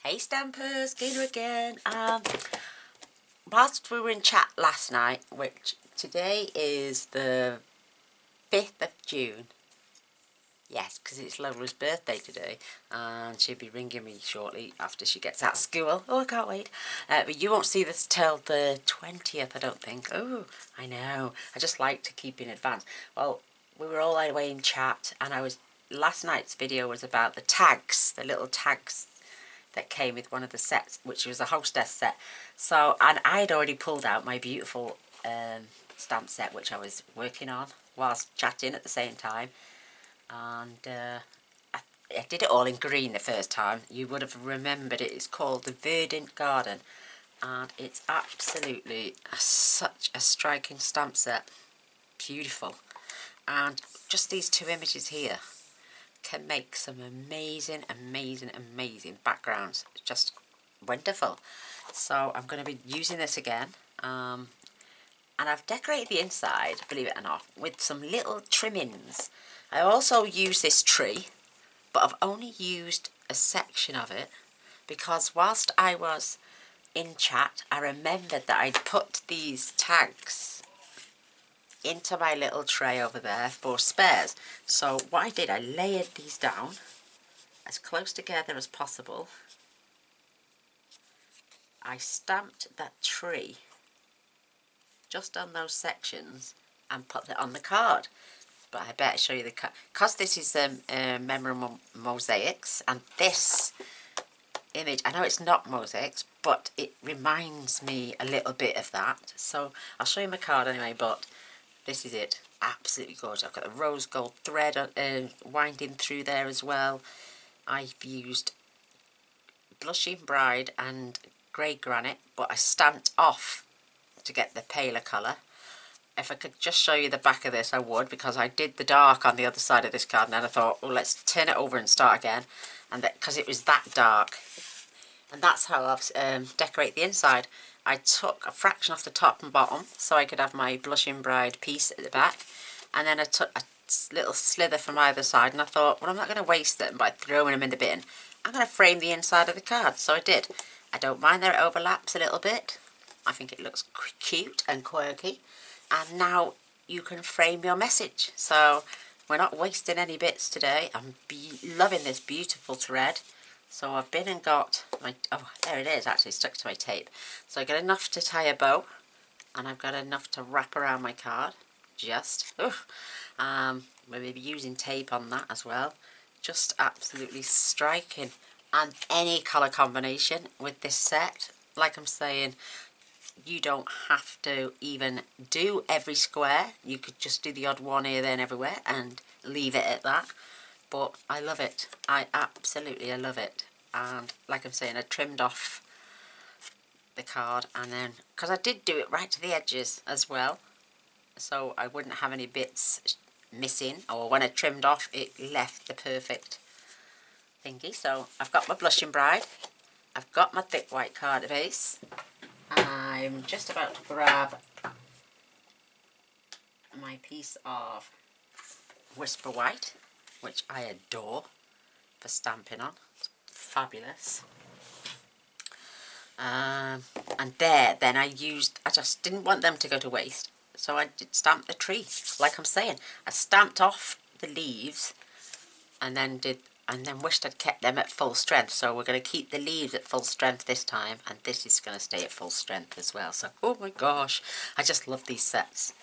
Hey Stampers, Gaynor again. Whilst we were in chat last night, which today is the 5th of June. Yes, because it's Lola's birthday today, and she'll be ringing me shortly after she gets out of school. Oh, I can't wait. But you won't see this till the 20th, I don't think. Oh, I know. I just like to keep in advance. Well, we were all away in chat, and last night's video was about the tags, the little tags that came with one of the sets, which was a hostess set. So, and I'd already pulled out my beautiful stamp set, which I was working on whilst chatting at the same time. And I did it all in green the first time. You would have remembered it. It's called the Verdant Garden. And it's absolutely such a striking stamp set. Beautiful. And just these two images here can make some amazing backgrounds. It's just wonderful. So I'm going to be using this again, and I've decorated the inside, believe it or not, with some little trimmings. I also use this tree, but I've only used a section of it because whilst I was in chat I remembered that I'd put these tags into my little tray over there for spares. So what I did, I layered these down as close together as possible. I stamped that tree just on those sections and put it on the card. But I better show you the card, because this is memorable mosaics, and this image, I know it's not mosaics, but it reminds me a little bit of that. So I'll show you my card anyway, but this is it. Absolutely gorgeous. I've got the rose gold thread winding through there as well. I've used Blushing Bride and grey granite, but I stamped off to get the paler colour. If I could just show you the back of this, I would, because I did the dark on the other side of this card, and then I thought, well, let's turn it over and start again, and because it was that dark. And that's how I've decorated the inside. I took a fraction off the top and bottom so I could have my Blushing Bride piece at the back, and then I took a little slither from either side, and I thought, well, I'm not going to waste them by throwing them in the bin. I'm going to frame the inside of the card, so I did. I don't mind that it overlaps a little bit. I think it looks cute and quirky, and now you can frame your message. So we're not wasting any bits today. I'm loving this beautiful thread. So I've been and got my, oh, there it is, actually stuck to my tape. So I got enough to tie a bow, and I've got enough to wrap around my card, just. We'll be using tape on that as well. Just absolutely striking. And any colour combination with this set, like I'm saying, you don't have to even do every square. You could just do the odd one here, there and everywhere and leave it at that. But I love it. I love it. And like I'm saying, I trimmed off the card, and then, because I did do it right to the edges as well, so I wouldn't have any bits missing, or when I trimmed off it left the perfect thingy. So I've got my Blushing Bride, I've got my thick white card base. I'm just about to grab my piece of Whisper White, which I adore for stamping on. It's fabulous. And then I just didn't want them to go to waste, so I did stamp the tree. Like I'm saying, I stamped off the leaves and then wished I'd kept them at full strength. So we're going to keep the leaves at full strength this time, and this is going to stay at full strength as well. So, oh my gosh, I just love these sets.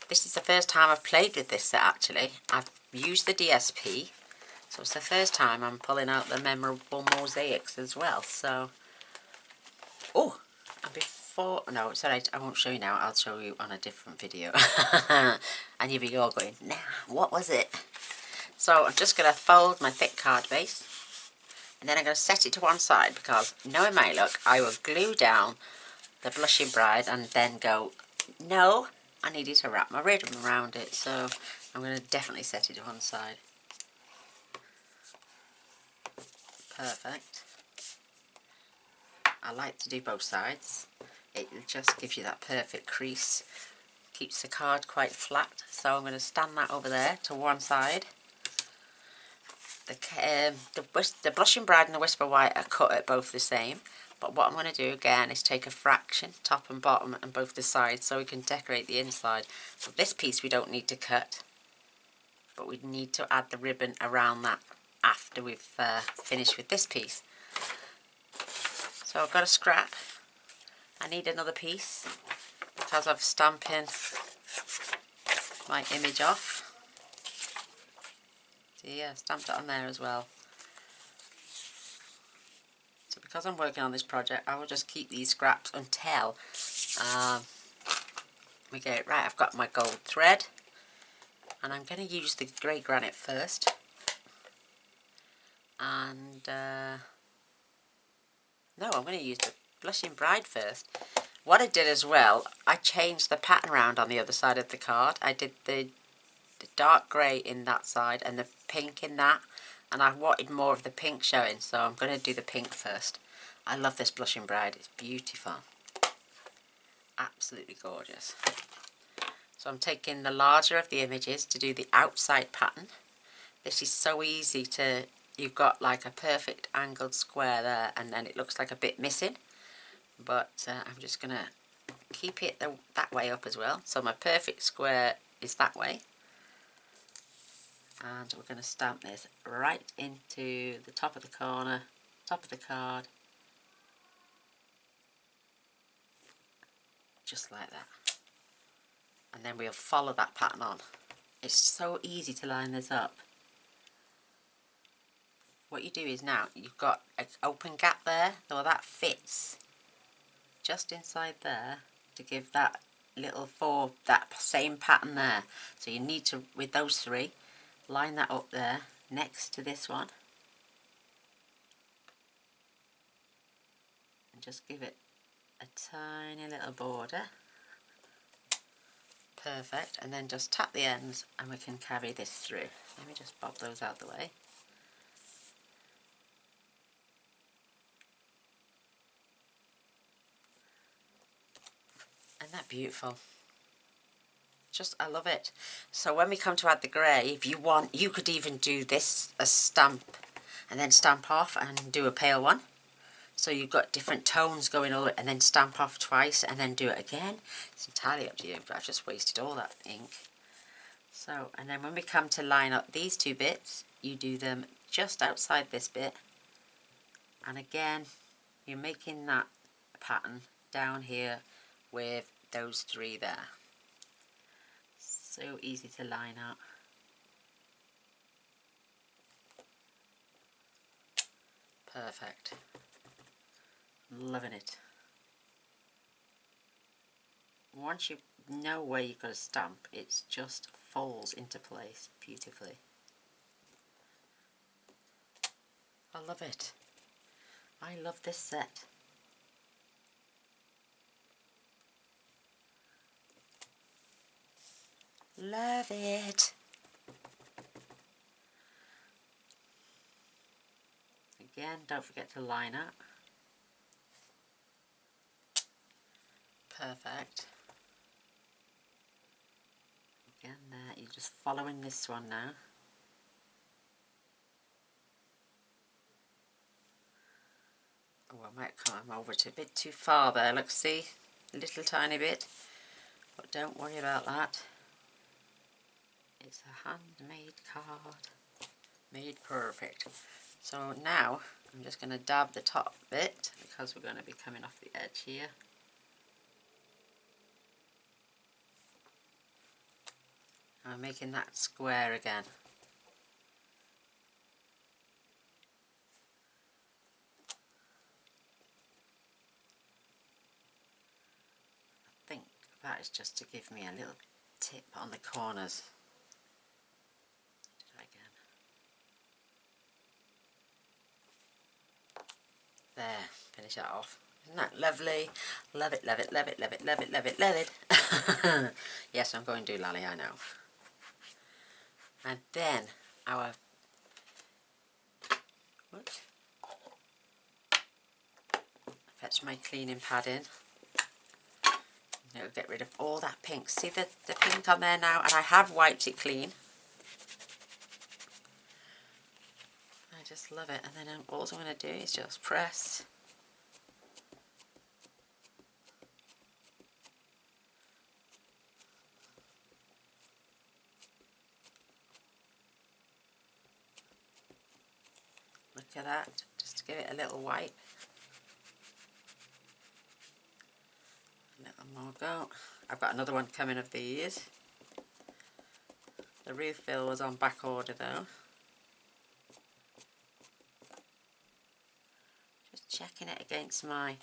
This is the first time I've played with this set, actually. I've used the DSP, so it's the first time I'm pulling out the memorable mosaics as well. So, oh, and before, no, it's alright, I won't show you now, I'll show you on a different video. And you'll be all going, nah, what was it? So I'm just going to fold my thick card base, and then I'm going to set it to one side, because knowing my luck, I will glue down the Blushing Bride and then go, no, I needed to wrap my ribbon around it, so I'm going to definitely set it to one side. Perfect. I like to do both sides. It just gives you that perfect crease, keeps the card quite flat. So I'm going to stand that over there to one side. The Blushing Bride and the Whisper White are cut at both the same. But what I'm going to do again is take a fraction, top and bottom, and both the sides, so we can decorate the inside. So this piece we don't need to cut, but we need to add the ribbon around that after we've finished with this piece. So I've got a scrap. I need another piece because I'm stamping my image off. See, I stamped it on there as well. So because I'm working on this project, I will just keep these scraps until we get it right. I've got my gold thread, and I'm going to use the grey granite first. And no, I'm going to use the Blushing Bride first. What I did as well, I changed the pattern around on the other side of the card. I did the dark grey in that side and the pink in that, and I wanted more of the pink showing, so I'm going to do the pink first. I love this Blushing Bride, it's beautiful. Absolutely gorgeous. So I'm taking the larger of the images to do the outside pattern. This is so easy to, you've got like a perfect angled square there, and then it looks like a bit missing. But I'm just going to keep it that way up as well. So my perfect square is that way. And we're going to stamp this right into the top of the corner, top of the card. Just like that. And then we'll follow that pattern on. It's so easy to line this up. What you do is now, you've got an open gap there, so that fits just inside there to give that little that same pattern there. So you need to, with those three, line that up there next to this one and just give it a tiny little border. Perfect. And then just tap the ends and we can carry this through. Let me just bob those out the way. Isn't that beautiful? Just, I love it. So when we come to add the grey, if you want, you could even do this as stamp and then stamp off and do a pale one. So you've got different tones going on, and then stamp off twice and then do it again. It's entirely up to you, but I've just wasted all that ink. So, and then when we come to line up these two bits, you do them just outside this bit. And again, you're making that pattern down here with those three there. So easy to line up. Perfect. Loving it. Once you know where you've got to stamp, it just falls into place beautifully. I love it. I love this set. Love it. Again, don't forget to line up. Perfect. Again there, you're just following this one now. Oh, I might come over to a bit too far there, look, see? A little tiny bit. But don't worry about that. It's a handmade card. Made perfect. So now, I'm just going to dab the top bit, because we're going to be coming off the edge here. I'm making that square again. I think that is just to give me a little tip on the corners. Do that again. There, finish that off. Isn't that lovely? Love it, love it, love it, love it, love it, love it, love it. Yes, I'm going to do Lally, I know. And then our, whoops, fetch my cleaning pad in. It'll get rid of all that pink. See the pink on there now? And I have wiped it clean. just love it. And then all I'm going to do is just press. Look at that, just to give it a little wipe. A little more go. I've got another one coming of these. The refill was on back order though. Just checking it against my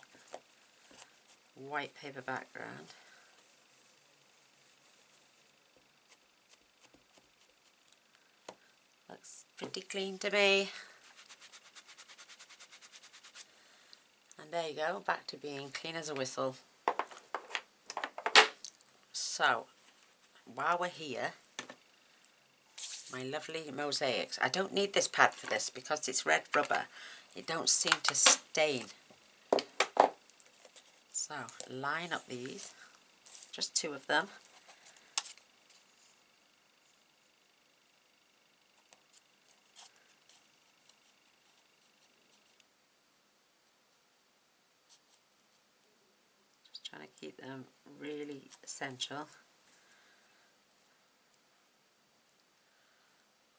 white paper background. Looks pretty clean to me. And there you go, back to being clean as a whistle. So, while we're here, my lovely mosaics. I don't need this pad for this because it's red rubber. It don't seem to stain. So, line up these, just 2 of them. Just trying to keep them really central.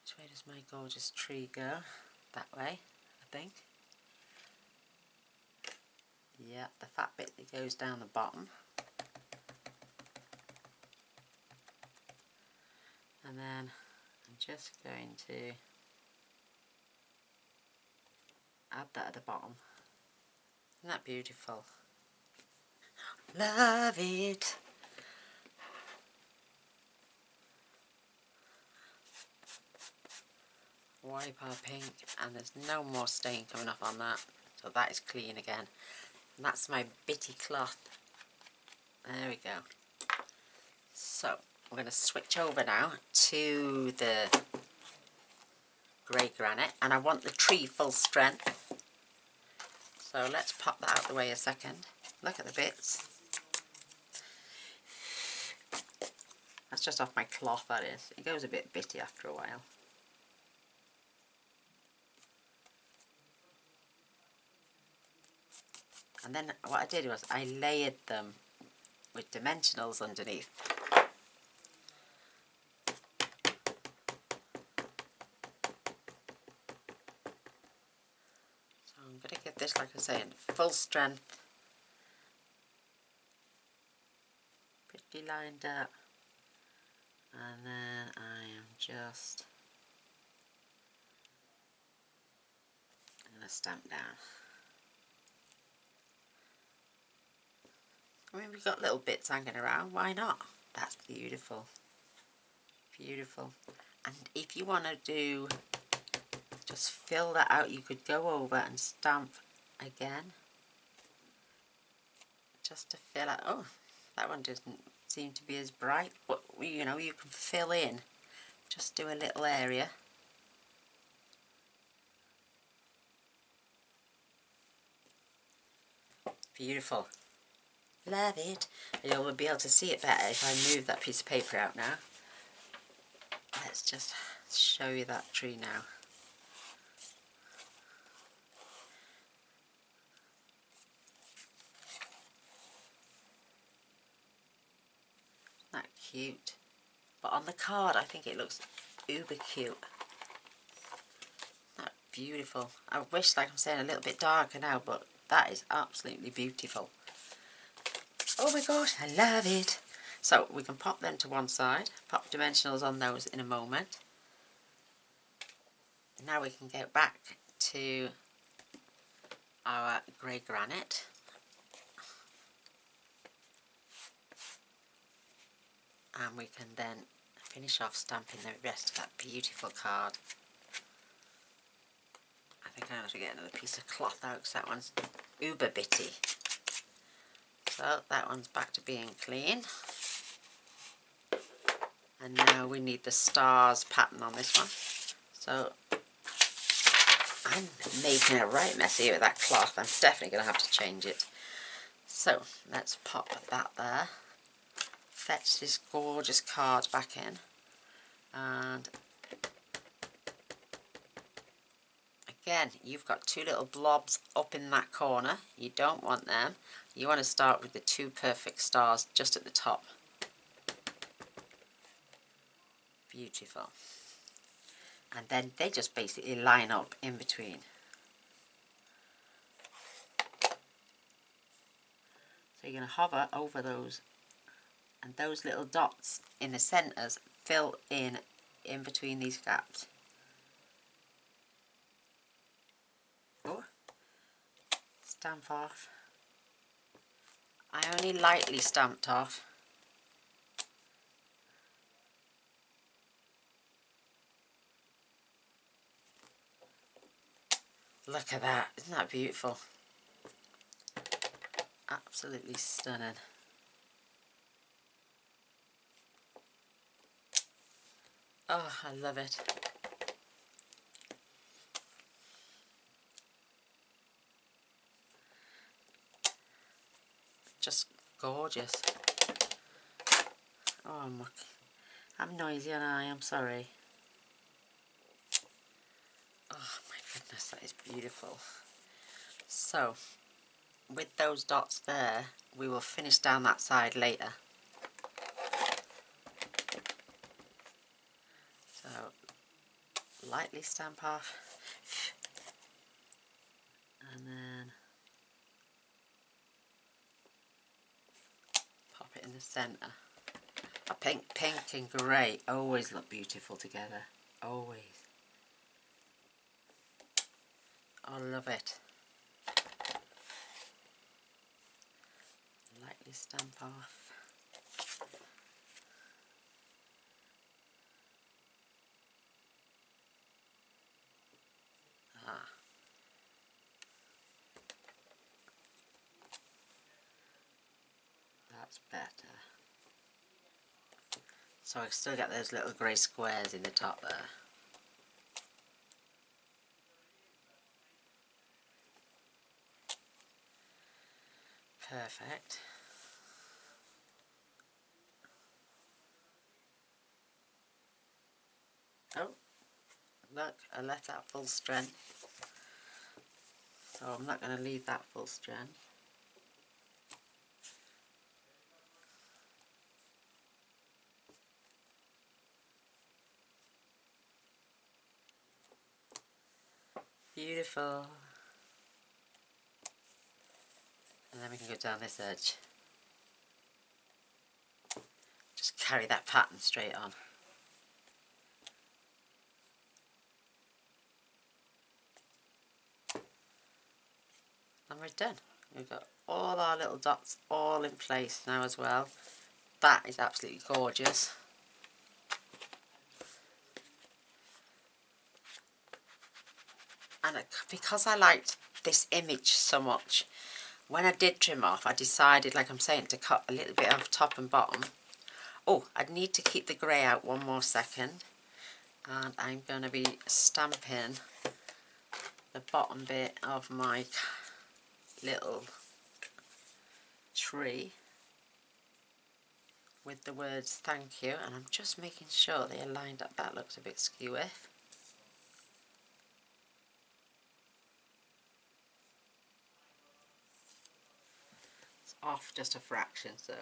Which way does my gorgeous tree go? That way, I think. Yeah, the fat bit that goes down the bottom. And then I'm just going to add that at the bottom. Isn't that beautiful? Love it! Wipe our pink, and there's no more stain coming off on that, so that is clean again. And that's my bitty cloth. There we go. So we're going to switch over now to the grey granite, and I want the tree full strength. So let's pop that out of the way a second. Look at the bits. That's just off my cloth, that is. It goes a bit bitty after a while. And then what I did was I layered them with dimensionals underneath. So I'm going to get this, like I say, in full strength. Pretty lined up. And then I am just going to stamp down. I mean, we've got little bits hanging around, why not? That's beautiful. Beautiful. And if you want to do, just fill that out, you could go over and stamp again. Just to fill out, oh, that one doesn't seem to be as bright, but you know, you can fill in. Just do a little area. Beautiful. Love it. You'll be able to see it better if I move that piece of paper out now. Let's just show you that tree now. Isn't that cute? But on the card I think it looks uber cute. Isn't that beautiful? I wish, like I'm saying, a little bit darker now, but that is absolutely beautiful. Oh my gosh, I love it. So we can pop them to one side, pop dimensionals on those in a moment. Now we can go back to our grey granite. And we can then finish off stamping the rest of that beautiful card. I think I have to get another piece of cloth out because that one's uber bitty. So that one's back to being clean. And now we need the stars pattern on this one. So I'm making a right mess here with that cloth. I'm definitely going to have to change it. So let's pop that there. Fetch this gorgeous card back in. And Again, you've got two little blobs up in that corner. You don't want them. You want to start with the two perfect stars just at the top. Beautiful. And then they just basically line up in between. So you're going to hover over those, and those little dots in the centres fill in between these gaps. Oh, stamp off. I only lightly stamped off. Look at that, isn't that beautiful? Absolutely stunning. Oh, I love it. Just gorgeous. Oh, I'm noisy and I'm sorry. Oh my goodness, that is beautiful. So, with those dots there, we will finish down that side later. So, lightly stamp off, and then pop it in the centre. A pink and grey always look beautiful together, always. I love it. Lightly stamp off. Ah. That's better. So I still get those little grey squares in the top there. Perfect. Oh, look, I left that full strand. So I'm not going to leave that full strand. Beautiful. And then we can go down this edge. Just carry that pattern straight on. And we're done. We've got all our little dots all in place now as well. That is absolutely gorgeous. And because I liked this image so much, when I did trim off, I decided, like I'm saying, to cut a little bit off top and bottom. Oh, I'd need to keep the grey out one more second. And I'm going to be stamping the bottom bit of my little tree with the words thank you, and I'm just making sure they are lined up. That looks a bit skewy. It's off just a fraction, so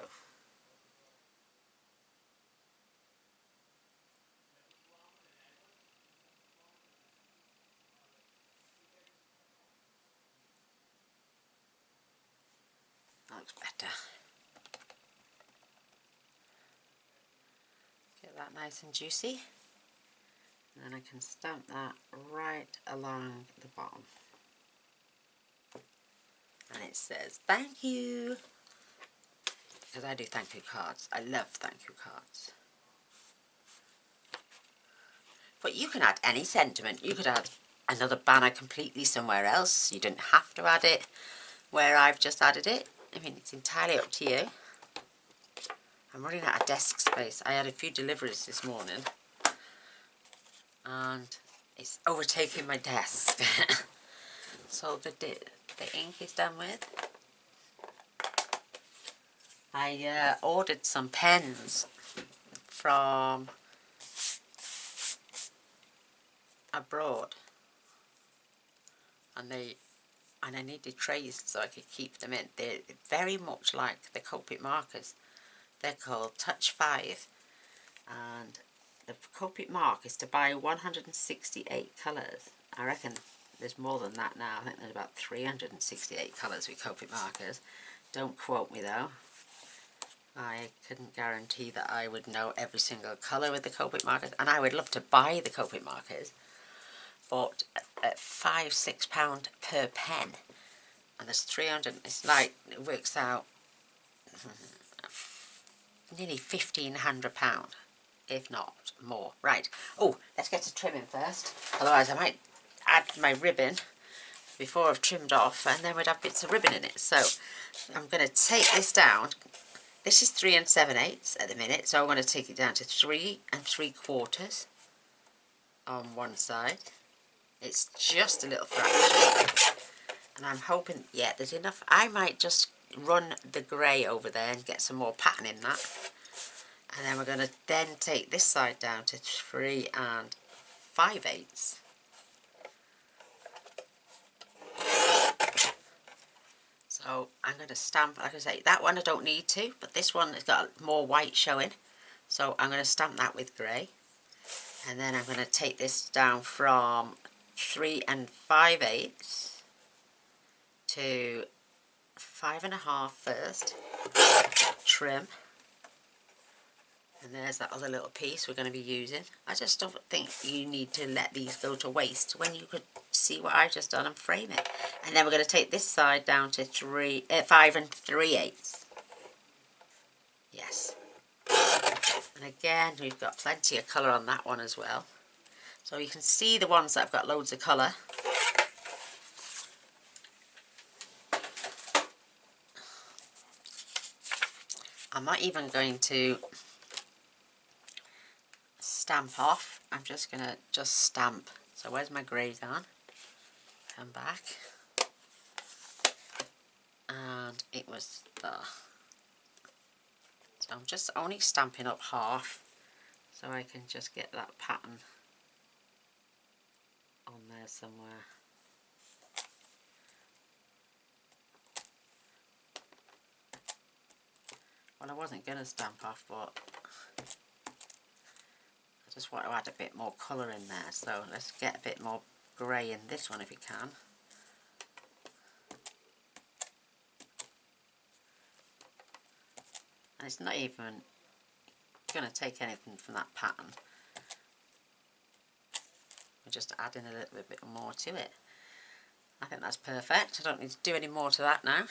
that looks better. Get that nice and juicy, and then I can stamp that right along the bottom. And it says thank you, because I do thank you cards. I love thank you cards. But you can add any sentiment. You could add another banner completely somewhere else. You didn't have to add it where I've just added it. I mean, it's entirely up to you. I'm running out of desk space. I had a few deliveries this morning and it's overtaking my desk. So the ink is done with. I ordered some pens from abroad, and I needed trays so I could keep them in. They're very much like the Copic markers. They're called Touch 5, and the Copic mark is to buy 168 colours. I reckon there's more than that now. I think there's about 368 colours with Copic markers. Don't quote me though. I couldn't guarantee that I would know every single colour with the Copic markers, and I would love to buy the Copic markers, but at £5–6 per pen, and there's 300, it's like, it works out nearly £1,500, if not more. Right, oh, let's get to trimming first, otherwise I might add my ribbon before I've trimmed off, and then we'd have bits of ribbon in it. So I'm going to take this down. This is 3 7/8 at the minute, so I'm going to take it down to 3 3/4 on one side. It's just a little fraction, and I'm hoping, yeah, there's enough. I might just run the grey over there and get some more pattern in that, and then we're going to then take this side down to 3 5/8. So I'm going to stamp, like I say, that one I don't need to, but this one has got more white showing, so I'm going to stamp that with grey. And then I'm going to take this down from 3 5/8 to 5.5 first, trim, and there's that other little piece we're going to be using. I just don't think you need to let these go to waste when you could see what I've just done and frame it. And then we're going to take this side down to 5 3/8. Yes. And again, we've got plenty of colour on that one as well. So you can see the ones that have got loads of colour. I'm not even going to stamp off. I'm just going to stamp. So where's my grey gone? Come back. And it was there. So I'm just only stamping up half, so I can just get that pattern on there somewhere. Well, I wasn't going to stamp off, but I just want to add a bit more colour in there, so let's get a bit more grey in this one if we can. And it's not even going to take anything from that pattern. We're just adding a little bit more to it. I think that's perfect. I don't need to do any more to that now.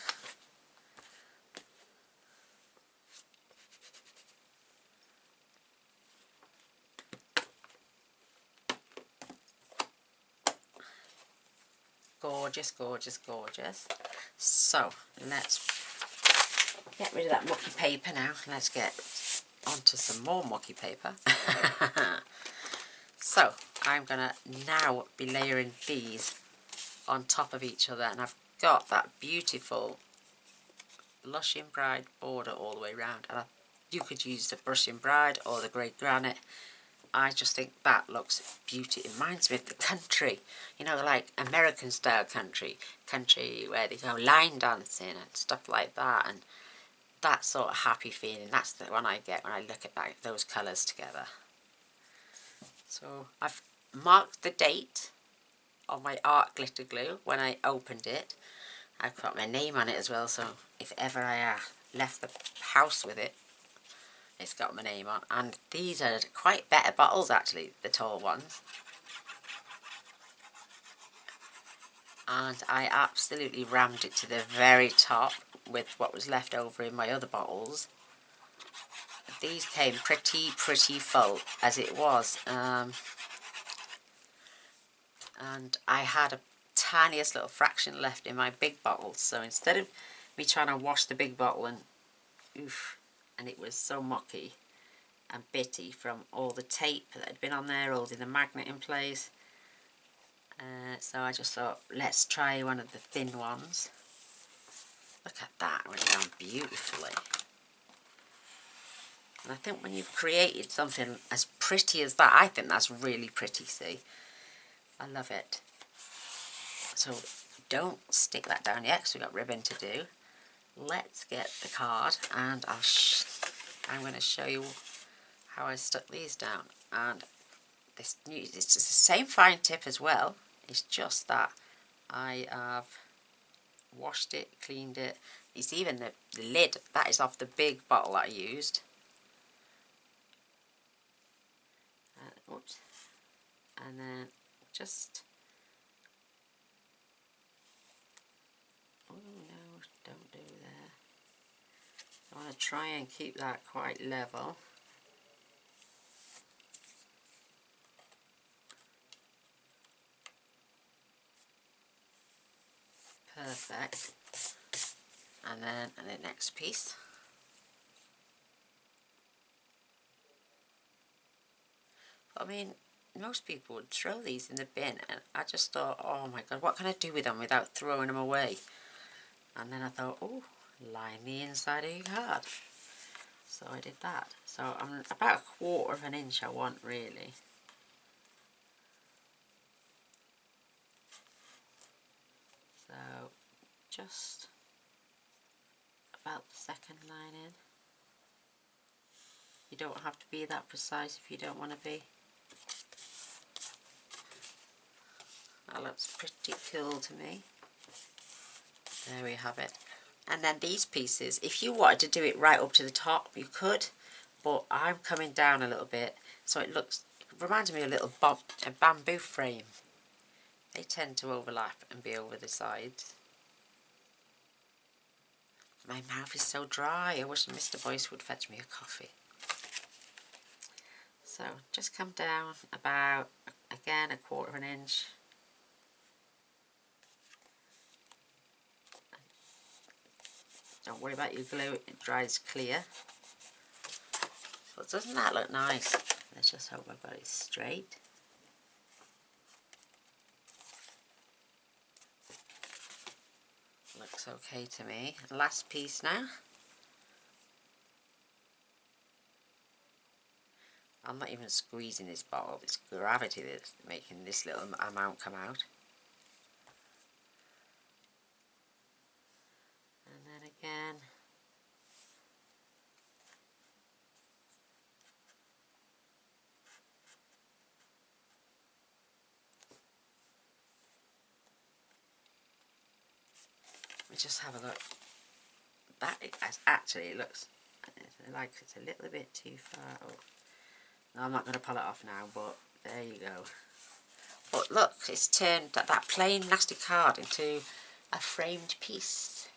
Gorgeous, gorgeous, gorgeous. So let's get rid of that mucky paper now. Let's get onto some more mucky paper. So I'm going to now be layering these on top of each other, and I've got that beautiful Lush Bride border all the way around, and you could use the Brushing Bride or the Great Granite. I just think that looks beautiful. It reminds me of the country, you know, like American style country where they go line dancing and stuff like that, and that sort of happy feeling. That's the one I get when I look at that, those colours together. So I've marked the date on my art glitter glue when I opened it. I've got my name on it as well, so if ever I left the house with it, it's got my name on. And these are quite better bottles actually, the tall ones. And I absolutely rammed it to the very top with what was left over in my other bottles. These came pretty full as it was. And I had a tiniest little fraction left in my big bottle, so instead of me trying to wash the big bottle and oof, and it was so mucky and bitty from all the tape that had been on there holding the magnet in place, so I just thought, let's try one of the thin ones. Look at that, it went down beautifully. And I think when you've created something as pretty as that, I think that's really pretty, see. I love it. So don't stick that down yet because we've got ribbon to do. Let's get the card, and I'm going to show you how I stuck these down. And it's the same fine tip as well. It's just that I have washed it, cleaned it. It's even the lid, that is off the big bottle that I used. Oops. And then just, oh no, don't do that. I want to try and keep that quite level. Perfect. And then the next piece. I mean, most people would throw these in the bin, and I just thought, oh my god, what can I do with them without throwing them away? And then I thought, oh, line the inside of your card. So I did that. So I'm about 1/4 of an inch I want, really. So just about the second line in. You don't have to be that precise if you don't want to be. That looks pretty cool to me. There we have it. And then these pieces, if you wanted to do it right up to the top, you could, but I'm coming down a little bit, so it reminds me of a little a bamboo frame. They tend to overlap and be over the sides. My mouth is so dry, I wish Mr. Boyce would fetch me a coffee. So just come down about, again, 1/4 of an inch. Don't worry about your glue, it dries clear. But doesn't that look nice? Let's just hope I've got it straight. Looks okay to me. Last piece now. I'm not even squeezing this bottle, it's gravity that's making this little amount come out. And then again, we just have a look. That actually looks like it's a little bit too far up. No, I'm not going to pull it off now, but there you go. But look, it's turned that plain nasty card into a framed piece.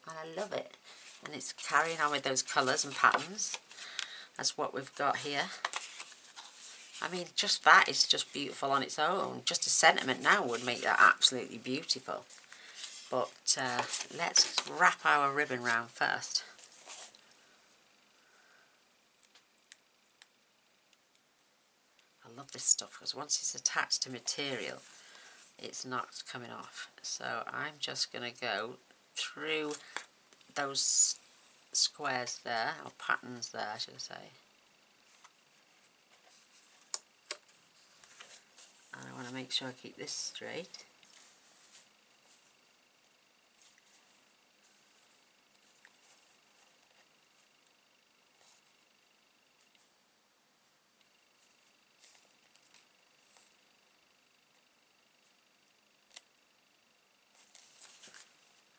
And I love it. And it's carrying on with those colours and patterns. That's what we've got here. I mean, just that is just beautiful on its own. Just a sentiment now would make that absolutely beautiful. But let's wrap our ribbon round first. I love this stuff because once it's attached to material, it's not coming off. So I'm just going to go through those squares there, or patterns there, I should say. And I want to make sure I keep this straight.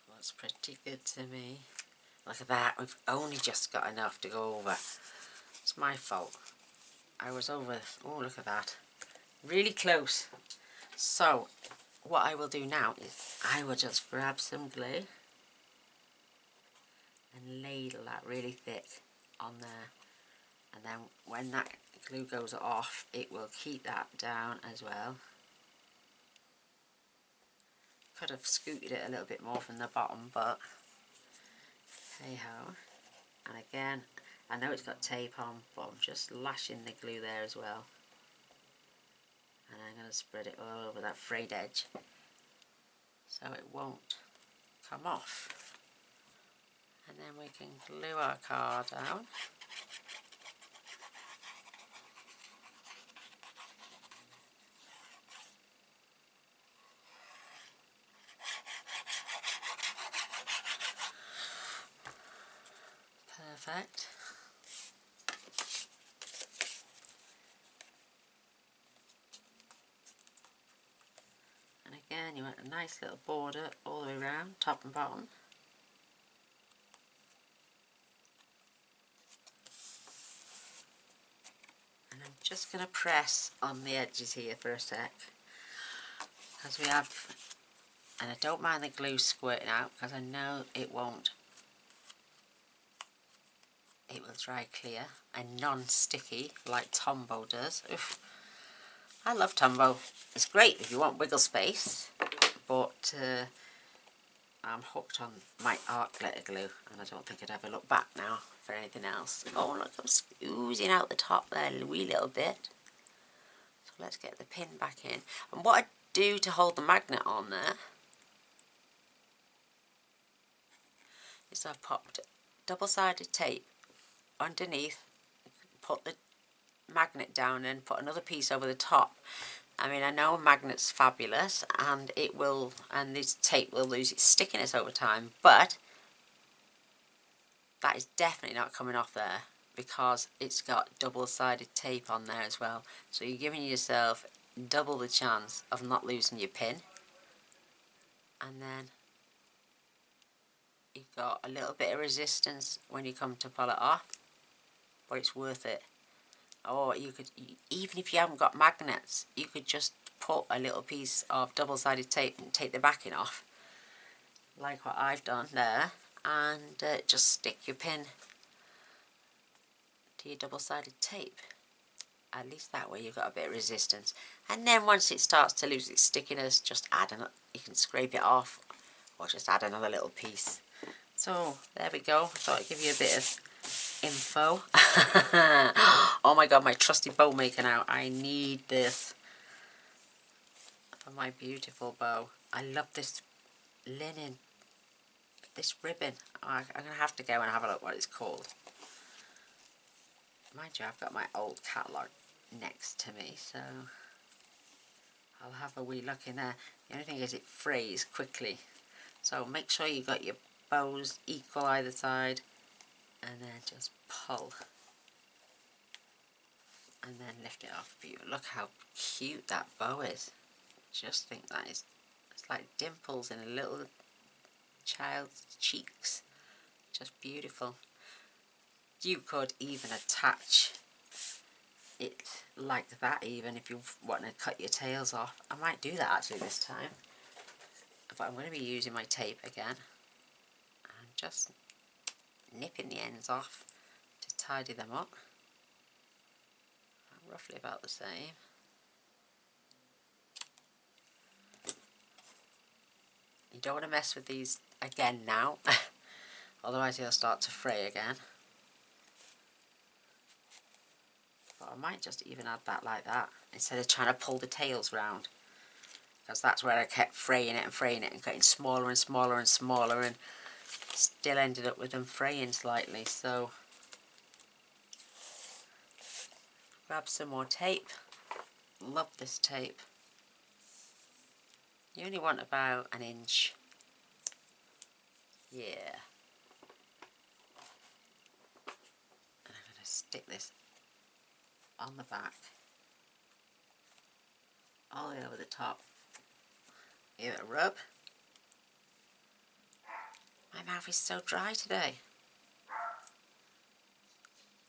Looks pretty good to me. Look at that, we've only just got enough to go over. It's my fault. I was over, oh look at that. Really close. So, what I will do now is I will just grab some glue and ladle that really thick on there. And then when that glue goes off, it will keep that down as well. Could have scooted it a little bit more from the bottom, but hey ho. And again, I know it's got tape on, but I'm just lashing the glue there as well. And I'm going to spread it all over that frayed edge so it won't come off. And then we can glue our card down. Perfect. And again, you want a nice little border all the way around, top and bottom. And I'm just going to press on the edges here for a sec, because we have, and I don't mind the glue squirting out because I know it won't. It will dry clear and non-sticky like Tombow does. Oof. I love Tombow. It's great if you want wiggle space, but I'm hooked on my art glitter glue and I don't think I'd ever look back now for anything else. Oh look, I'm oozing out the top there a wee little bit. So let's get the pin back in. And what I do to hold the magnet on there is I've popped double-sided tape underneath, put the magnet down and put another piece over the top. I mean, I know a magnet's fabulous and it will, and this tape will lose its stickiness over time, but that is definitely not coming off there because it's got double-sided tape on there as well. So you're giving yourself double the chance of not losing your pin. And then you've got a little bit of resistance when you come to pull it off, but it's worth it. Or you could, even if you haven't got magnets, you could just put a little piece of double-sided tape and take the backing off, like what I've done there, and just stick your pin to your double-sided tape. At least that way you've got a bit of resistance. And then once it starts to lose its stickiness, just add another, you can scrape it off, or just add another little piece. So there we go. I thought I'd give you a bit of info. Oh my god, my trusty bow maker now. I need this for my beautiful bow. I love this linen, this ribbon. I'm going to have to go and have a look what it's called. Mind you, I've got my old catalogue next to me, so I'll have a wee look in there. The only thing is it frays quickly. So make sure you've got your bows equal either side, and then just pull and then lift it off for you. Look how cute that bow is. Just think that is, it's like dimples in a little child's cheeks. Just beautiful. You could even attach it like that, even if you want to cut your tails off. I might do that actually this time, but I'm going to be using my tape again and just nipping the ends off to tidy them up. Roughly about the same. You don't want to mess with these again now, otherwise they'll start to fray again. But I might just even add that like that, instead of trying to pull the tails round. Because that's where I kept fraying it and getting smaller and smaller and smaller, and still ended up with them fraying slightly. So grab some more tape. Love this tape. You only want about an inch. Yeah. And I'm going to stick this on the back, all the way over the top. Give it a rub. My mouth is so dry today.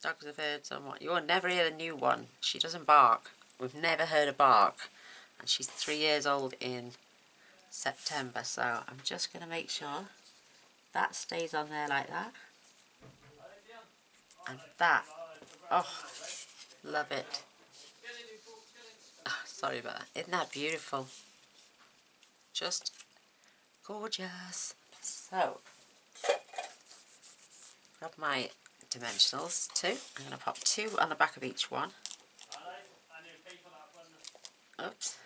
Dogs have heard somewhat. You will never hear the new one. She doesn't bark. We've never heard her bark. And she's 3 years old in September. So I'm just going to make sure that stays on there like that. And that. Oh, love it. Oh, sorry about that. Isn't that beautiful? Just gorgeous. So, grab my dimensionals too. I'm going to pop 2 on the back of each one. Oops.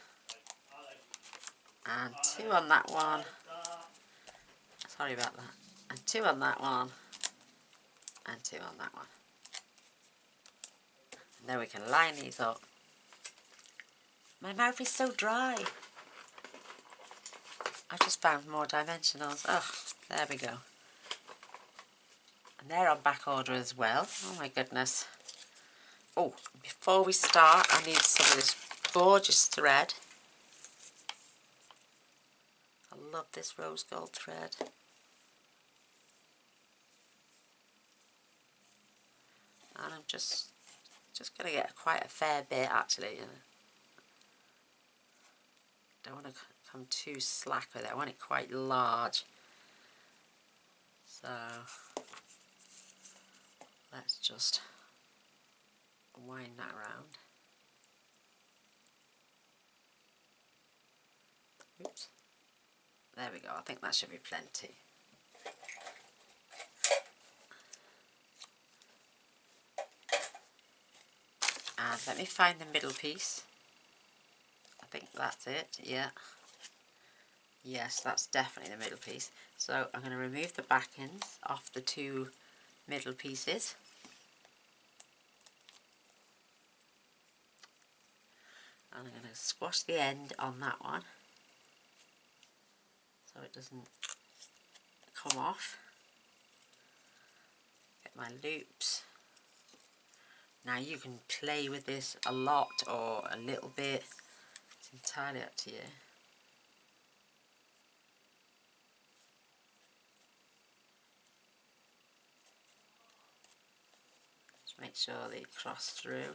And 2 on that one. Sorry about that. And 2 on that one. And 2 on that one. And then we can line these up. My mouth is so dry. I've just found more dimensionals. Oh, There we go. And they're on back order as well. Oh my goodness. Oh, before we start, I need some of this gorgeous thread. I love this rose gold thread. And I'm just going to get quite a fair bit actually. Don't want to come too slack with it. I want it quite large. So let's just wind that around. Oops. There we go. I think that should be plenty. And let me find the middle piece. I think that's it. Yeah. Yes, that's definitely the middle piece. So I'm going to remove the backends off the two middle pieces. And I'm going to squash the end on that one so it doesn't come off. Get my loops. Now you can play with this a lot or a little bit. It's entirely up to you. Just make sure they cross through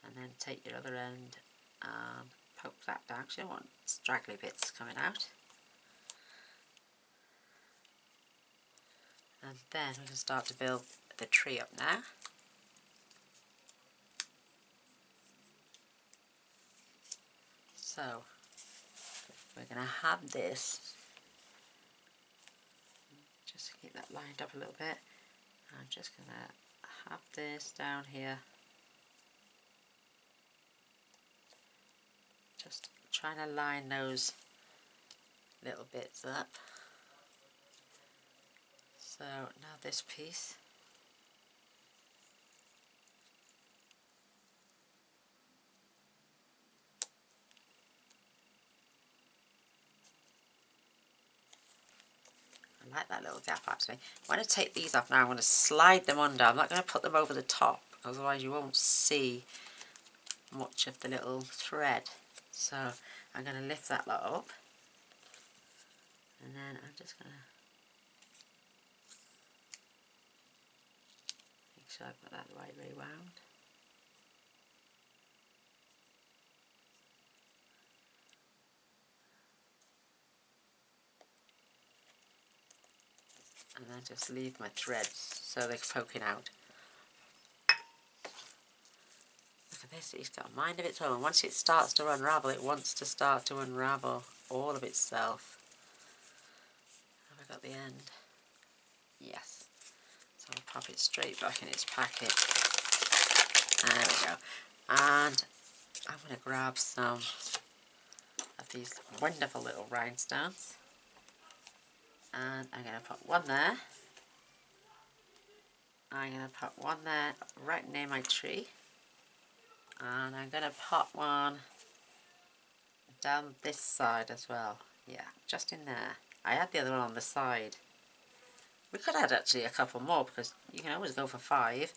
and then take your other end and poke that down because you don't want straggly bits coming out. And then we can start to build the tree up now. So we're going to have this, just keep that lined up a little bit. I'm just going to have this down here, just trying to line those little bits up. So now this piece. I like that little gap actually. I'm going to take these off now. I'm going to slide them under. I'm not going to put them over the top, otherwise you won't see much of the little thread. So I'm going to lift that lot up, and then I'm just going to make sure I've got that the right way round. And then just leave my threads so they're poking out. Look at this, it's got a mind of its own. Once it starts to unravel, it wants to start to unravel all of itself. Have I got the end? Yes. So I'll pop it straight back in its packet. There we go. And I'm going to grab some of these wonderful little rhinestones. And I'm going to put one there. I'm going to put one there right near my tree. And I'm going to pop one down this side as well. Yeah, just in there. I had the other one on the side. We could add actually a couple more because you can always go for 5.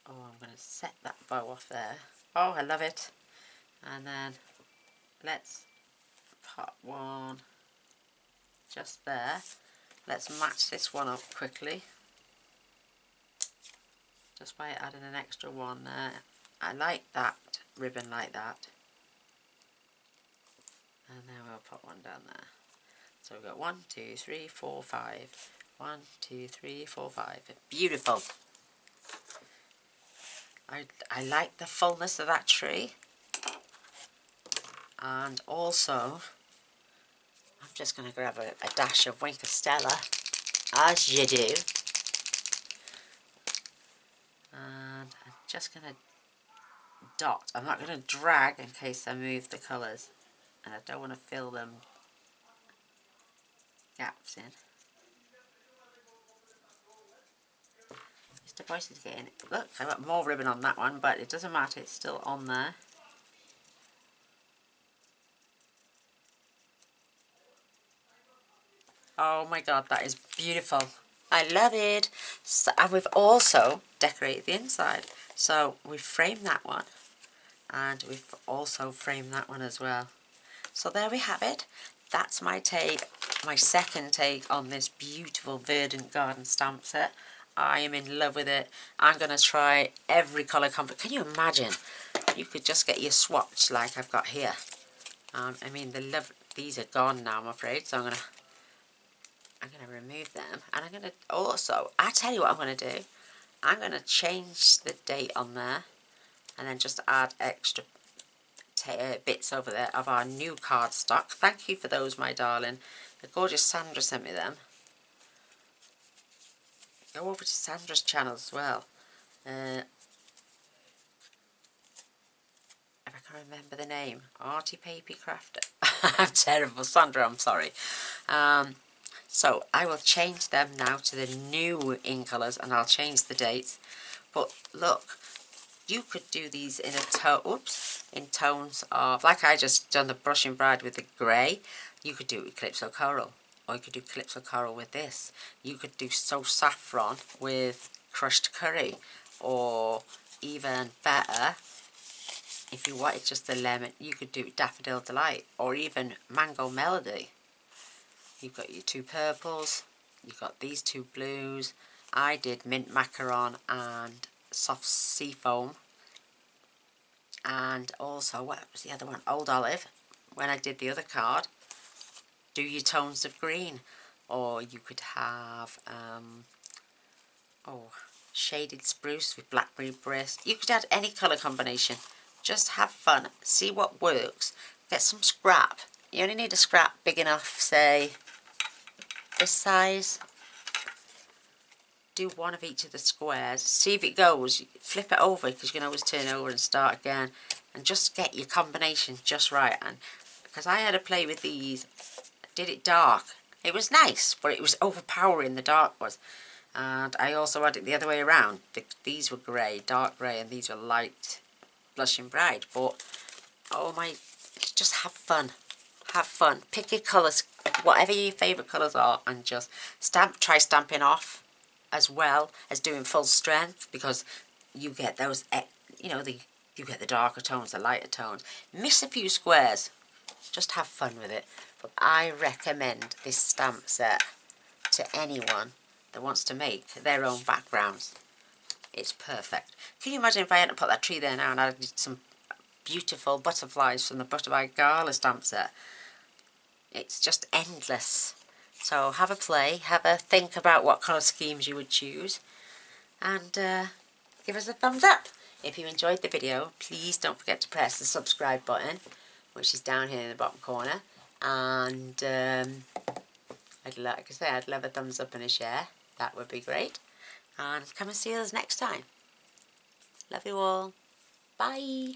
Oh, I'm going to set that bow off there. Oh, I love it. And then let's pop one just there. Let's match this one up quickly, just by adding an extra one there. I like that ribbon like that. And then we'll put one down there. So we've got 1, 2, 3, 4, 5. 1, 2, 3, 4, 5. Beautiful. I like the fullness of that tree. And also, I'm just going to grab a dash of Wink of Stella, as you do. And I'm just going to dot. I'm not going to drag in case I move the colours. And I don't want to fill them gaps in. Mr. Boyce is getting it. Look, I've got more ribbon on that one, but it doesn't matter, it's still on there. Oh my god, that is beautiful. I love it. So, and we've also decorated the inside. So we've framed that one, and we've also framed that one as well. So there we have it. That's my take, my second take on this beautiful Verdant garden stamp set. I am in love with it. I'm going to try every colour combo. Can you imagine? You could just get your swatch like I've got here. I mean, these are gone now, I'm afraid. So I'm gonna remove them, and I'm gonna also. I tell you what I'm gonna do. I'm gonna change the date on there, and then just add extra bits over there of our new cardstock. Thank you for those, my darling. The gorgeous Sandra sent me them. Go over to Sandra's channel as well. If I can remember the name, Arty Papy Crafter. I'm terrible, Sandra. I'm sorry. So I will change them now to the new in colours, and I'll change the dates. But look, you could do these in in tones of, like I just done the Brushing Bride with the grey. You could do Calypso Coral, or you could do Calypso Coral with this. You could do So Saffron with Crushed Curry, or even better, if you wanted just the lemon, you could do Daffodil Delight, or even Mango Melody. You've got your two purples, you've got these two blues. I did Mint Macaron and Soft Seafoam. And also, what was the other one? Old Olive. When I did the other card, do your tones of green. Or you could have, Shaded Spruce with Blackberry Brisk. You could add any colour combination. Just have fun. See what works. Get some scrap. You only need a scrap big enough, say, this size. Do one of each of the squares. See if it goes. Flip it over, because you can always turn over and start again. And just get your combination just right. And because I had to play with these, I did it dark. It was nice, but it was overpowering, the dark was. And I also had it the other way around. These were grey, dark grey, and these were light Blushing Bride. But, oh my, just have fun. Have fun. Pick your colours, whatever your favourite colours are, and just try stamping off as well as doing full strength, because you get those, you get the darker tones, the lighter tones. Miss a few squares. Just have fun with it. But I recommend this stamp set to anyone that wants to make their own backgrounds. It's perfect. Can you imagine if I hadn't put that tree there now and added some beautiful butterflies from the Butterfly Gala stamp set? It's just endless. So have a play, have a think about what colour schemes you would choose, and give us a thumbs up. If you enjoyed the video, please don't forget to press the subscribe button, which is down here in the bottom corner. And like I say, I'd love a thumbs up and a share. That would be great. And come and see us next time. Love you all. Bye.